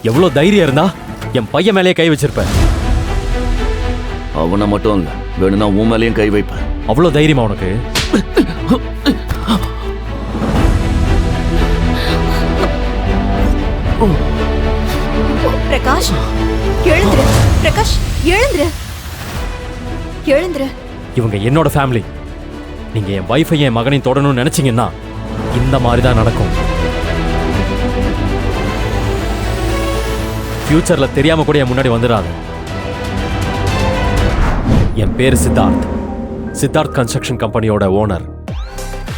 எவ்வளவு தைரியம் இருந்தா என் பையன் மேலேயே கை வச்சிருப்ப. அவனை மட்டும் இல்ல, வேணும்னா உன் மேலேயும் கை வைப்பேன். அவ்வளவு தைரியமா உனக்கு? பிரகாஷ் எழுந்துரு. பிரகாஷ் எழுந்துரு, எழுந்துரு. இவங்க என்னோட ஃபேமிலி. நீங்க என் வைஃபையும் என் மகனையும் தொடணும்னு நினைச்சீங்கன்னா இந்த மாதிரி தான் நடக்கும். ஃபியூச்சர்ல தெரியாம கூட என் முன்னாடி வந்துடாது. என் பேரு சித்தார்த். சித்தார்த் கன்ஸ்ட்ரக்ஷன் கம்பெனியோட ஓனர்.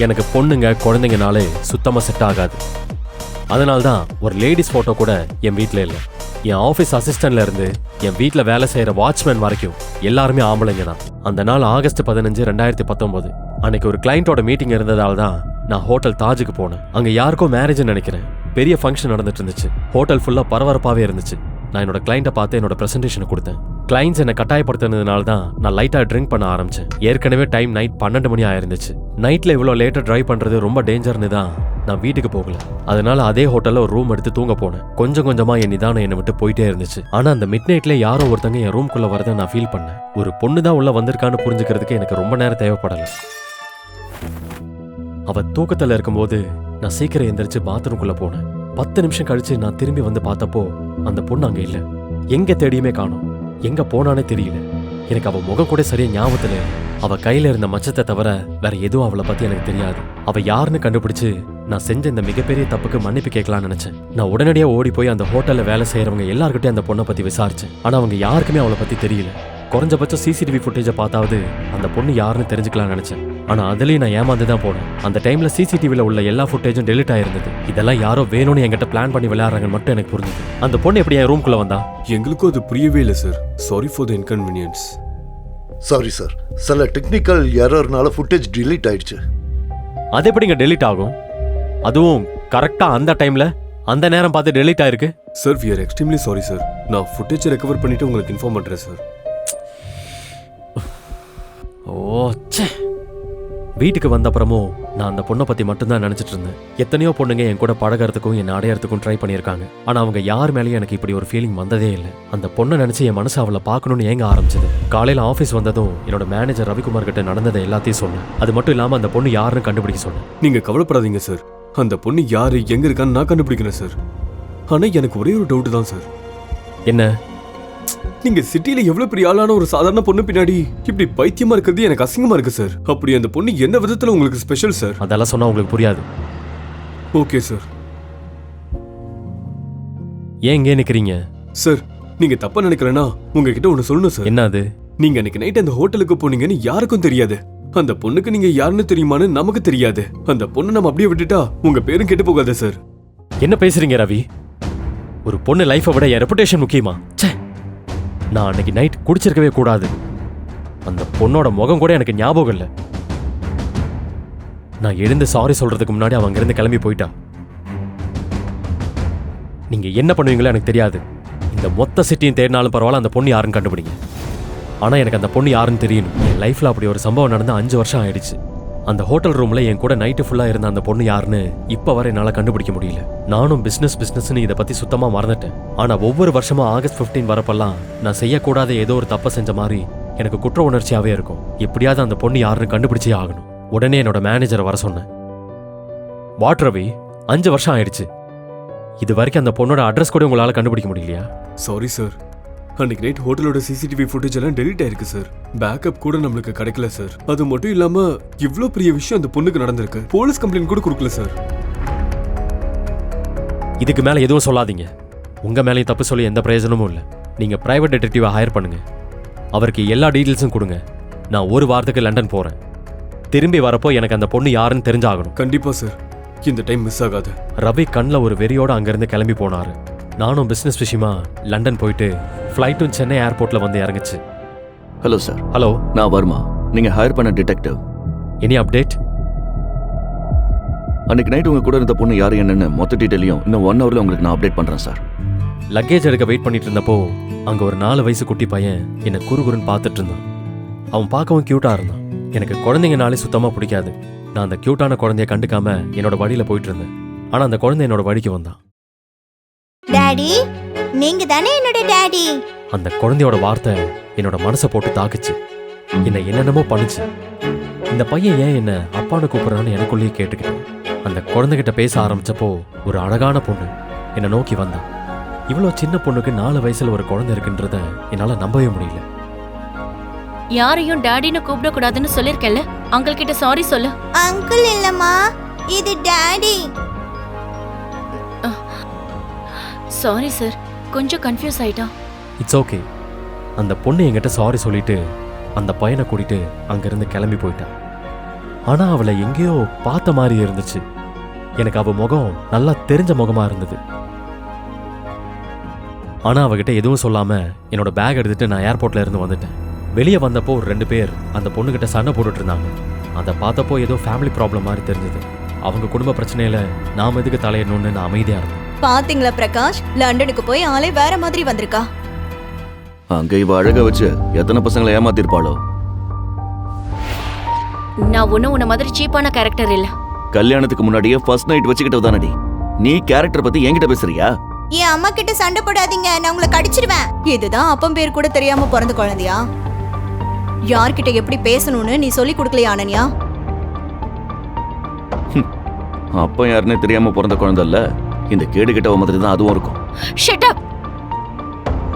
எனக்கு பொண்ணுங்க குழந்தைங்கனாலே சுத்தமா செட் ஆகாது. அதனால்தான் ஒரு லேடிஸ் போட்டோ கூட என் வீட்டில் இல்லை. என் ஆஃபீஸ் அசிஸ்டன்ட்ல இருந்து என் வீட்டில் வேலை செய்யற வாட்ச்மேன் வரைக்கும் எல்லாருமே ஆம்பளைங்க தான். அந்த நாள் ஆகஸ்ட் 15, 2019 அன்னைக்கு ஒரு கிளைண்டோட மீட்டிங் இருந்ததால தான் நான் ஹோட்டல் தாஜுக்கு போனேன். அங்க யாருக்கோ மேரேஜ் நினைக்கிறேன். பெரிய ஃபங்க்ஷன் நடந்துட்டு இருந்துச்சு. ஹோட்டல் ஃபுல்லா பரபரப்பாவே இருந்துச்சு. நான் என்னோட கிளைண்ட்டை பார்த்து என்னோட பிரசன்டேஷனை கொடுத்தேன். கிளைண்ட்ஸ் என்னை கட்டாயப்படுத்தினதுனால தான் நான் லைட்டா ட்ரிங்க் பண்ண ஆரம்பிச்சேன். ஏற்கனவே டைம் நைட் 12 மணி ஆயிருந்துச்சு. நைட்ல இவ்வளவு லேட்டா டிரைவ் பண்றது ரொம்ப டேஞ்சர்னு தான் நான் வீட்டுக்கு போகல. அதனால அதே ஹோட்டல்ல ஒரு ரூம் எடுத்து தூங்க போனேன். கொஞ்சம் கொஞ்சமா என் நிதானம் என்னை விட்டு போயிட்டே இருந்துச்சு. ஆனா அந்த மிட் நைட்ல யாரோ ஒருத்தங்க என் ரூம்குள்ள வரதை நான் ஃபீல் பண்ணேன். ஒரு பொண்ணு தான் உள்ள வந்திருக்கான்னு புரிஞ்சுக்கிறதுக்கு எனக்கு ரொம்ப நேரம் தேவைப்படல. அவ தூக்கத்துல இருக்கும்போது நான் சீக்கிரம் எந்திரிச்சு பாத்ரூம்குள்ள போனேன். 10 நிமிஷம் கழிச்சு நான் திரும்பி வந்து பார்த்தப்போ அந்த பொண்ணு அங்க இல்ல. எங்க தேடியுமே காணோம். எங்க போனானே தெரியல. எனக்கு அவ முகம் கூட சரியா ஞாபகத்துல இல்லை. அவ கையில இருந்த மச்சத்தை தவிர வேற எதுவும் அவளை பத்தி எனக்கு தெரியாது. அவ யாருன்னு கண்டுபிடிச்சு நான் செஞ்ச இந்த மிகப்பெரிய தப்புக்கு மன்னிப்பு கேட்கலாம்னு நினைச்சேன். நான் உடனடியா ஓடி போய் அந்த ஹோட்டல்ல வேலை செய்யறவங்க எல்லார்கிட்டயும் அந்த பொண்ணை பத்தி விசாரிச்சேன். ஆனா அவங்க யாருக்குமே அவளை பத்தி தெரியல. குறைஞ்சபட்சம் சிசிடிவி ஃபுட்டேஜை பார்த்தாவது அந்த பொண்ணு யாருன்னு தெரிஞ்சுக்கலாம்னு நினைச்சேன். ஆனா அதுலயும் நான் ஏமாந்து தான் போனேன். அந்த டைம்ல சிசிடிவில உள்ள எல்லா ஃபுட்டேஜும் டெலிட் ஆயிருந்தது. இதெல்லாம் யாரோ வேணும்னு என்கிட்ட பிளான் பண்ணி விளையாடுறாங்கன்னு மட்டும் எனக்கு புரிஞ்சுது. அந்த பொண்ணு எப்படி என் ரூம்குள்ள வந்தா? எங்களுக்கும் அது புரியவே இல்லை sir. Sorry for the inconvenience. Sorry sir, சில டெக்னிக்கல் எரர்னால ஃபுட்டேஜ் டிலீட் ஆயிடுச்சு. அது எப்படிங்க டெலிட் ஆகும்? அதுவும் கரெக்டா அந்த டைம்ல அந்த நேரம் பார்த்து டெலிட் ஆயிருக்கு. Sir we are extremely sorry sir. நான் ஃபுட்டேஜை ரெக்கவர் பண்ணிட்டு உங்களுக்கு இன்ஃபார்ம் பண்றேன் சார். ஓ ச்சே. வீட்டுக்கு வந்த அப்புறமும் நான் அந்த பொண்ணை பத்தி மட்டும்தான் நினைச்சிட்டு இருந்தேன். எத்தனையோ பொண்ணுங்க என் கூட பழகிறதுக்கும் என்ன அடையறதுக்கும் ட்ரை பண்ணியிருக்காங்க. ஆனா அவங்க யார் மேலேயும் எனக்கு இப்படி ஒரு ஃபீலிங் வந்ததே இல்லை. அந்த பொண்ணை நினைச்சு என் மனசு அவளை பார்க்கணும்னு ஏங்க ஆரம்பிச்சது. காலையில ஆஃபீஸ் வந்ததும் என்னோட மேனேஜர் ரவிக்குமார் கிட்ட நடந்ததை எல்லாத்தையும் சொன்னேன். அது மட்டும் இல்லாம அந்த பொண்ணு யாருன்னு கண்டுபிடிக்க சொன்னேன். நீங்க கவலைப்படாதீங்க சார். அந்த பொண்ணு யாரு எங்க இருக்கான்னு நான் கண்டுபிடிக்கிறேன் சார். ஆனா எனக்கு ஒரே ஒரு டவுட் தான் சார். என்ன? நீங்க சிட்டில எவ்வளவு பெரிய ஆளான ஒரு சாதாரண பொண்ணு பின்னாடி இப்படி பைத்தியமா இருக்கிறது எனக்கு அசிங்கமா இருக்கு சார். அப்படி அந்த பொண்ணு என்ன விதத்துல உங்களுக்கு ஸ்பெஷல் சார்? அதெல்லாம் சொன்னா உங்களுக்கு புரியாது. Okay sir. ஏன் இங்கே நிக்கிறீங்க? சார் நீங்க தப்பா நினைக்கலனா உங்ககிட்ட ஒண்ணு சொல்லணும் சார். என்ன அது? நீங்க அன்னைக்கு நைட் அந்த ஹோட்டலுக்கு போனீங்கன்னு யாருக்கும் தெரியாது. அந்த பொண்ணுக்கு நீங்க யாருன்னு தெரியுமான்னு நமக்கு தெரியாது. அந்த பொண்ணு நம்ம அப்படியே விட்டுட்டா உங்க பேரும் கெட்டு போகாத சார். என்ன பேசுறீங்க ரவி? ஒரு பொண்ணு லைஃபை விட என் ரெப்புடேஷன் முக்கியமா? ச்சே, நான் அன்னைக்கு நைட் குடிச்சிருக்கவே கூடாது. அந்த பொண்ணோட முகம் கூட எனக்கு ஞாபகம் இல்லை. நான் எழுந்து சாரி சொல்றதுக்கு முன்னாடி அவ அங்கிருந்து கிளம்பி போயிட்டா. நீங்க என்ன பண்ணுவீங்களோ எனக்கு தெரியாது. இந்த மொத்த சிட்டியும் தேடினாலும் பரவாயில்ல, அந்த பொண்ணு யாருன்னு கண்டுபிடிங்க. ஆனா எனக்கு அந்த பொண்ணு யாருன்னு தெரியணும். என் லைஃப்ல அப்படி ஒரு சம்பவம் நடந்து 5 வருஷம் ஆயிடுச்சு. அந்த ஹோட்டல் ரூம்ல என் கூட நைட்டு ஃபுல்லா இருந்த அந்த பொண்ணு யாருன்னு இப்ப வரை என்னால கண்டுபிடிக்க முடியல. நானும் பிசினஸ்னு இதை பத்தி சுத்தமா மறந்துட்டேன். ஆனா ஒவ்வொரு வருஷமா ஆகஸ்ட் 15 வரப்பெல்லாம் நான் செய்யக்கூடாத ஏதோ ஒரு தப்பை செஞ்ச மாதிரி எனக்கு குற்ற உணர்ச்சியாவே இருக்கும். எப்படியாவது அந்த பொண்ணு யாருன்னு கண்டுபிடிச்சே ஆகணும். உடனே என்னோட மேனேஜரை வர சொன்னேன். வாட் ரவி, 5 வருஷம் ஆயிடுச்சு. இது வரைக்கும் அந்த பொண்ணோட அட்ரஸ் கூட உங்களால கண்டுபிடிக்க முடியலையா? Sorry sir. அன்னைக்கு நைட் ஹோட்டலோட சிசிடிவி ஃபுட்டேஜ் எல்லாம் டெலிட் ஆயிருக்கு சார். பேக்கப் கூட நம்மளுக்கு கிடைக்கல சார். அது மட்டும் இல்லாம இவ்ளோ பெரிய விஷயம் அந்த பொண்ணுக்கு நடந்திருக்கு. போலீஸ் கம்ப்ளைண்ட் கூட கொடுக்கல சார். இதுக்கு மேல எதுவும் சொல்லாதீங்க. உங்க மேலேயும் தப்பு சொல்லி எந்த பிரயோஜனமும் இல்லை. நீங்க பிரைவேட் டிடெக்டிவா ஹையர் பண்ணுங்க. அவருக்கு எல்லா டீடைல்ஸும் கொடுங்க. நான் ஒரு வாரத்துக்கு லண்டன் போறேன். திரும்பி வரப்போ எனக்கு அந்த பொண்ணு யாருன்னு தெரிஞ்சாகணும். கண்டிப்பா சார். இந்த டைம் மிஸ் ஆகாது. ரவி கண்ணில் ஒரு வெறியோட அங்கிருந்து கிளம்பி போனாரு. நானும் பிசினஸ் விஷயமா லண்டன் போயிட்டு ஃப்ளைட்டும் சென்னை ஏர்போர்ட்ல வந்து இறங்குச்சு. Hello sir. ஹலோ, நான் வர்மா. நீங்க ஹையர் பண்ண டிடெக்டிவ். Any update? அன்னைக்கு நைட் உங்க கூட இருந்த பொண்ணு யாரு என்னன்னு மொத்த டீட்டெயிலையும் இன்னும் 1 ஹவர்ல உங்களுக்கு நான் அப்டேட் பண்றேன் சார். லக்கேஜ் எடுக்க வெயிட் பண்ணிட்டு இருந்தப்போ அங்க ஒரு 4 வயசு குட்டி பையன் என்னை குறுகுறுன்னு பார்த்துட்டு இருந்தான். அவன் பார்க்கவும் கியூட்டா இருந்தான். எனக்கு குழந்தைங்கனாலே சுத்தமா பிடிக்காது. நான் அந்த கியூட்டான குழந்தைய கண்டுக்காம என்னோட வழியில போயிட்டு இருந்தேன். ஆனா அந்த குழந்தை என்னோட வழிக்கு வந்தான். டாடி நீங்க தானே என்னோட டாடி. அந்த குழந்தையோட வார்த்தை என்னோட மனசை போட்டு தாக்குச்சு. என்னை என்னென்னமோ பண்ணுச்சு. இந்த பையன் ஏன் என்ன அப்பான்னு கூப்பிடுறான்னு எனக்குள்ளேயே கேட்டுக்கிட்டேன். அந்த குழந்தைகிட்ட பேச ஆரம்பிச்சப்போ ஒரு அழகான பொண்ணு என்னை நோக்கி வந்தா. இவ்வளோ சின்ன பொண்ணுக்கு 4 வயசுல ஒரு குழந்தை இருக்குன்றத என்னால நம்பவே முடியல. யாரையும் டாடின்னு கூப்பிடக்கூடாதுன்னு சொல்லிருக்கேன்ல, அங்கிள் கிட்ட சாரி சொல்லு. அங்கிள் இல்லம்மா, இது டாடி. சாரி சார், கொஞ்சம் கன்ஃபியூஸ் ஆயிட்டா. It's okay. அந்த பொண்ணு என்கிட்ட சாரி சொல்லிட்டு அந்த பையனை கூட்டிட்டு அங்கிருந்து கிளம்பி போயிட்டான். ஆனா அவளை எங்கேயோ பார்த்த மாதிரி இருந்துச்சு. எனக்கு அவ முகம் நல்லா தெரிஞ்ச முகமா இருந்தது. ஆனா அவகிட்ட எதுவும் சொல்லாம என்னோட பேக் எடுத்துட்டு நான் ஏர்போர்ட்ல இருந்து வந்துட்டேன். வெளியே வந்தப்போ ஒரு 2 பேர் அந்த பொண்ணுகிட்ட சண்டை போட்டுட்டு இருந்தாங்க. அதை பார்த்தப்போ ஏதோ ஃபேமிலி ப்ராப்ளம் மாதிரி தெரிஞ்சது. அவங்க குடும்ப பிரச்சனையில நாம எதுக்கு தலையிடணும்னு நான் அமைதியா இருந்தேன். பாத்தீங்களா பிரகாஷ், லண்டனுக்கு போய் ஆளே வேற மாதிரி வந்திருக்கா. அங்க இவ அழக வச்சு எத்தனை பசங்களை ஏமாத்திருப்பாளோ. நான் ஒன்னும் உன்ன மாதிரி சீப்பான கேரக்டர் இல்ல. கல்யாணத்துக்கு முன்னாடியே ஃபர்ஸ்ட் நைட் வச்சுக்கிட்டு தானடி. நீ கேரக்டர் பத்தி என்கிட்ட பேசுறியா? என் அம்மா கிட்ட சண்டை போடாதீங்க, நான் உங்களை கடிச்சிடுவேன். இதுதான் அப்பம் பேர் கூட தெரியாம பிறந்த குழந்தையா? யார்கிட்ட எப்படி பேசணும்னு நீ சொல்லி கொடுக்கலையா அனன்யா? அப்பா யாருன்னே தெரியாம பிறந்த குழந்தை இல்ல. இந்த கேடு கெட்டவ மாதிரி தான் அதுவும் இருக்கும். Shut up.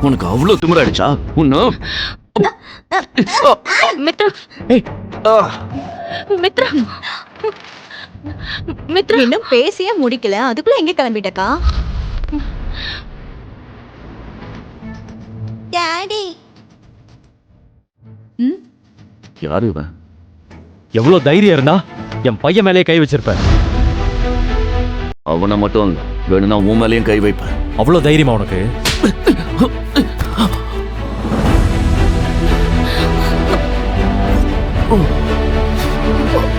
உனக்கு அவ்வளவு திமிராயிடுச்சா? உன்ன மித்ரா, மித்ரா, மித்ரா. இன்னும் பேசியே முடிக்கல, அதுக்குள்ள எங்க கிளம்பிட்டக்கா? டாடி. யாரு இவன்? எவ்வளோ தைரியம் இருந்தா என் பையன் மேலேயே கை வச்சிருப்ப. அவனை மட்டும் இல்ல, வேணும்னா உன் மேலேயும் கை வைப்பேன். அவ்வளோ தைரியமா உனக்கு?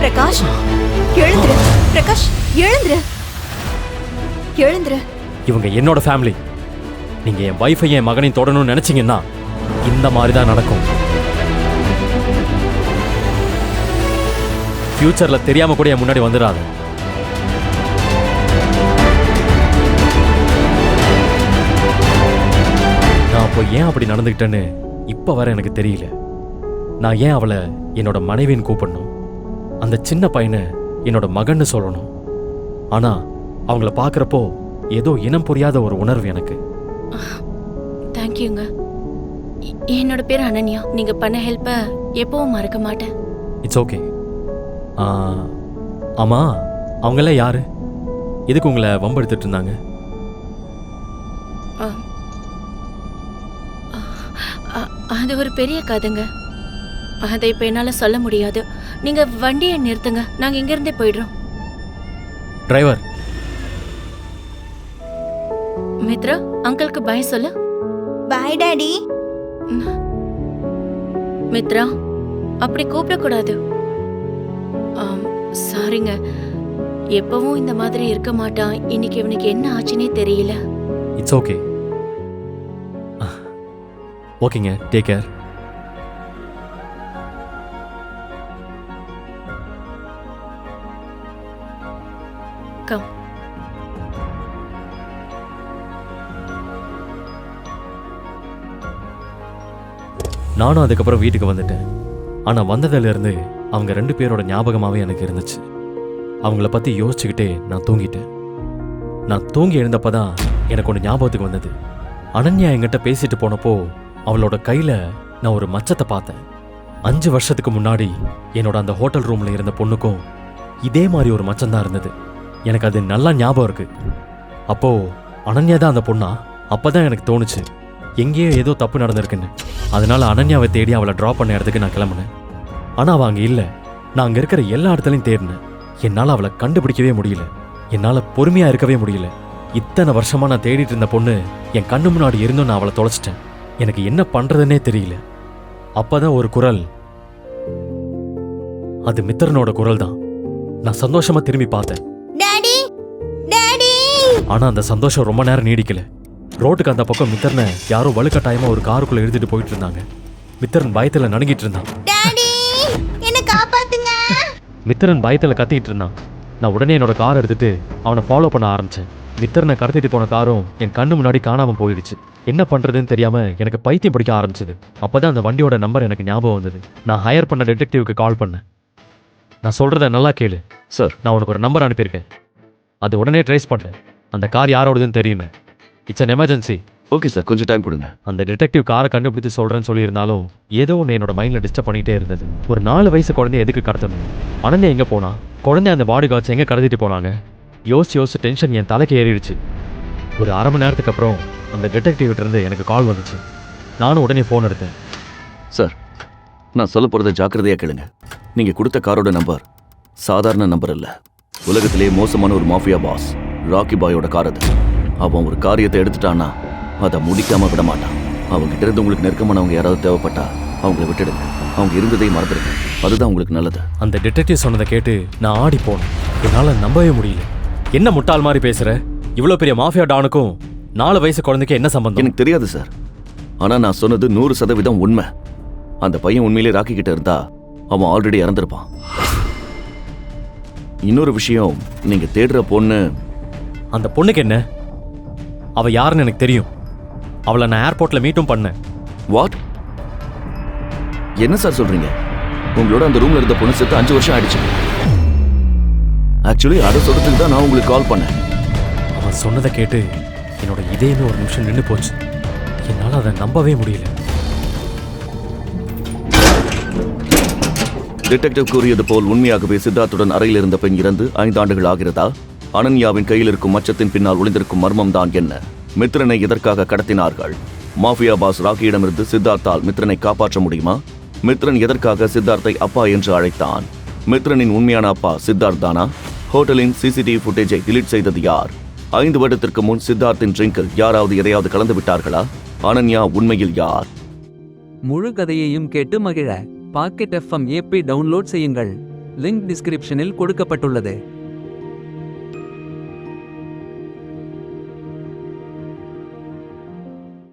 பிரகாஷ் எழுந்துரு. பிரகாஷ் எழுந்துரு, எழுந்துரு. இவங்க என்னோட ஃபேமிலி. நீங்க என் வைஃபையும் என் மகனையும் தொடணும்னு நினைச்சீங்கன்னா இந்த மாதிரி தான் நடக்கும். ஃபியூச்சர்ல தெரியாம கூட என் முன்னாடி வந்துடாத. நான் அப்போ ஏன் அப்படி நடந்துக்கிட்டேன்னு இப்ப வர எனக்கு தெரியல. நான் ஏன் அவளை என்னோட மனைவின்னு கூப்பிடணும், அந்த சின்ன பையனை என்னோட மகன்னு சொல்லணும். ஆனா அவங்கள பார்க்கறப்போ ஏதோ இனம் புரியாத ஒரு உணர்வு எனக்கு. தேங்க்யூங்க. என்னோட பேர் அனன்யா. நீங்க பண்ண ஹெல்ப்ப எப்பவும் மறக்க மாட்டேன். It's okay. ஆமா, அவங்கெல்லாம் யாரு? எதுக்கு உங்களை வம்பெடுத்துட்டு இருந்தாங்க? அது ஒரு பெரிய கதைங்க. அதை இப்ப என்னால சொல்ல முடியாது. நீங்க வண்டியை நிறுத்துங்க, நாங்க இங்க இருந்தே போயிடுறோம். டிரைவர். மித்ரா, அங்கிளுக்கு பாய் சொல்லு. Bye daddy. மித்ரா, அப்படி கூப்பிடக்கூடாது. சாரிங்க, எப்பவும் இந்த மாதிரி இருக்க மாட்டான். இன்னைக்கு இவனுக்கு என்ன ஆச்சுன்னே தெரியல. It's okay. ஓகேங்க, டேக் கேர். கம். நானும் அதுக்கப்புறம் வீட்டுக்கு வந்துட்டேன். ஆனா வந்ததிலிருந்து அவங்க 2 பேரோட ஞாபகமாவே எனக்கு இருந்துச்சு. அவங்கள பத்தி யோசிச்சுக்கிட்டே நான் தூங்கிட்டேன். நான் தூங்கி எழுந்தப்பதான் எனக்கு ஒன்று ஞாபகத்துக்கு வந்தது. அனன்யா என்கிட்ட பேசிட்டு போனப்போ அவளோட கையில நான் ஒரு மச்சத்தை பார்த்தேன். 5 வருஷத்துக்கு முன்னாடி என்னோட அந்த ஹோட்டல் ரூம்ல இருந்த பொண்ணுக்கும் இதே மாதிரி ஒரு மச்சம் தான் இருந்தது. எனக்கு அது நல்லா ஞாபகம் இருக்கு. அப்போ அனன்யா தான் அந்த பொண்ணா? அப்பதான் எனக்கு தோணுச்சு எங்கேயோ ஏதோ தப்பு நடந்திருக்குன்னு. அதனால அனன்யாவை தேடி அவளை ட்ராப் பண்ண இடத்துக்கு நான் கிளம்புனேன். ஆனா அவ அங்க இல்ல. நான் அங்க இருக்கிற எல்லா இடத்துலையும் தேடினேன். என்னால அவளை கண்டுபிடிக்கவே முடியல. என்னால பொறுமையா இருக்கவே முடியல. இத்தனை வருஷமா நான் தேடிட்டு இருந்த பொண்ணு என் கண்ணு முன்னாடி இருந்தும் நான் அவளை தொலைச்சிட்டேன். எனக்கு என்ன பண்றதுன்னே தெரியல. அப்பதான் ஒரு குரல். அது மித்திரனோட குரல் தான். நான் சந்தோஷமா திரும்பி பார்த்தேன். Daddy, daddy. ஆனா அந்த சந்தோஷம் ரொம்ப நேரம் நீடிக்கல. ரோட்டுக்கு அந்த பக்கம் மித்திரனை யாரோ வலுக்கட்டாயமா ஒரு காருக்குள்ள எழுதிட்டு போயிட்டு இருந்தாங்க. மித்திரன் பயத்துல நடுங்கிட்டு இருந்தான். டாடி, என்ன காப்பாத்துங்க. மித்திரன் பயத்துல கத்திட்டு இருந்தான். நான் உடனே என்னோட கார் எடுத்துட்டு அவனை ஃபாலோ பண்ண ஆரம்பித்தேன். மித்திரனை கடத்திட்டு போன காரும் என் கண்ணு முன்னாடி காணாமல் போயிடுச்சு. என்ன பண்ணுறதுன்னு தெரியாமல் எனக்கு பைத்தியம் பிடிக்க ஆரம்பிச்சது. அப்போ தான் அந்த வண்டியோட நம்பர் எனக்கு ஞாபகம் வந்தது. நான் ஹையர் பண்ண டிடெக்டிவ்க்கு கால் பண்ணேன். நான் சொல்கிறத நல்லா கேளு சார். நான் உனக்கு ஒரு நம்பர் அனுப்பியிருக்கேன். அது உடனே ட்ரேஸ் பண்ணேன். அந்த கார் யாரோடதுன்னு தெரியுமே. It's an emergency. Okay sir, கொஞ்சம் டைம் கொடுங்க. அந்த டிடெக்டிவ் காரை கண்டுபிடிச்சு சொல்கிறேன்னு சொல்லியிருந்தாலும் ஏதோ ஒன்று என்னோட மைண்டில் டிஸ்டர்ப் பண்ணிகிட்டே இருந்தது. ஒரு 4 வயசு குழந்தைய எதுக்கு கடத்தணும்? அனன்யா எங்கே போனா? குழந்தை அந்த பாடி கார்ட்ஸ் எங்கே கடத்திட்டு போனாங்க? யோசிச்சு டென்ஷன் என் தலைக்கு ஏறிடுச்சு. ஒரு அரை மணி நேரத்துக்கு அப்புறம் அந்த டிடெக்டிவ்கிட்ட எனக்கு கால் வந்துச்சு. நானும் உடனே ஃபோன் எடுத்தேன். சார், நான் சொல்ல போகிறத ஜாக்கிரதையாக கேளுங்க. நீங்கள் கொடுத்த காரோட நம்பர் சாதாரண நம்பர் இல்லை. உலகத்திலே மோசமான ஒரு மாஃபியா பாஸ் ராக்கி பாயோட கார் அது. அவன் ஒரு காரியத்தை எடுத்துட்டான்னா அதை முடிக்காமல் விட மாட்டான். அவங்ககிட்ட இருந்து உங்களுக்கு நெருக்கமானவங்க யாராவது தேவைப்பட்டா அவங்கள விட்டுடுங்க. அவங்க இருந்ததை மறந்துடுங்க. அதுதான் உங்களுக்கு நல்லது. அந்த டிடெக்டிவ் சொன்னதை கேட்டு நான் ஆடி போனேன். என்னால் நம்பவே முடியல. என்ன முட்டாள் மாதிரி பேசுகிற? இவ்வளோ பெரிய மாஃபியா டானுக்கும் 4 வயசு குழந்தைக்கு என்ன சம்பந்தம்? எனக்கு தெரியாது சார். ஆனால் நான் சொன்னது 100% உண்மை. அந்த பையன் உண்மையிலே ராக்கி கிட்ட இருந்தா அவன் ஆல்ரெடி இறந்துருப்பான். இன்னொரு விஷயம், நீங்க தேடுற பொண்ணு. அந்த பொண்ணுக்கு என்ன? அவ யாருன்னு எனக்கு தெரியும். அவளை நான் ஏர்போர்ட்ல மீட்டும் பண்ணேன். வாட்? என்ன சார் சொல்றீங்க? உங்களோட அந்த ரூம்ல இருந்த பொண்ணு செத்து 5 வருஷம் ஆயிடுச்சு. ஆக்சுவலி அதை சொல்றதுக்கு தான் நான் உங்களுக்கு கால் பண்ணேன். அவன் சொன்னதை கேட்டு என்னோட இதயமே ஒரு நிமிஷம் நின்று போச்சு. என்னால் அதை நம்பவே முடியல. டிடெக்டிவ் கூறியது போல் உண்மையாகவே சித்தார்த்துடன் அறையில் இருந்த பெண் இறந்து 5 ஆண்டுகள் ஆகிறதா? அனன்யாவின் கையில் இருக்கும் மச்சத்தின் பின்னால் ஒளிந்திருக்கும் மர்மம் தான் என்ன? மித்ரனை எதற்காக கடத்தினார்கள்? மாஃபியா பாஸ் ராக்கியிடமிருந்து சித்தார்த்தால் மித்ரனை காப்பாற்ற முடியுமா? மித்ரன் எதற்காக சித்தார்த்தை அப்பா என்று அழைத்தான்? மித்ரனின் உண்மையான அப்பா சித்தார்த் தானா? ஹோட்டலின் சிசிடிவி ஃபுட்டேஜை டிலீட் செய்தது யார்? 5 வருடத்திற்கு முன் சித்தார்த்தின் ட்ரிங்கில் யாராவது எதையாவது கலந்து விட்டார்களா? அனன்யா உண்மையில் யார்? முழு கதையையும் கேட்டு மகிழ பாக்கெட் FM ஆப்பை டவுன்லோட் செய்யுங்கள். லிங்க் டிஸ்கிரிப்ஷனில் கொடுக்கப்பட்டுள்ளது.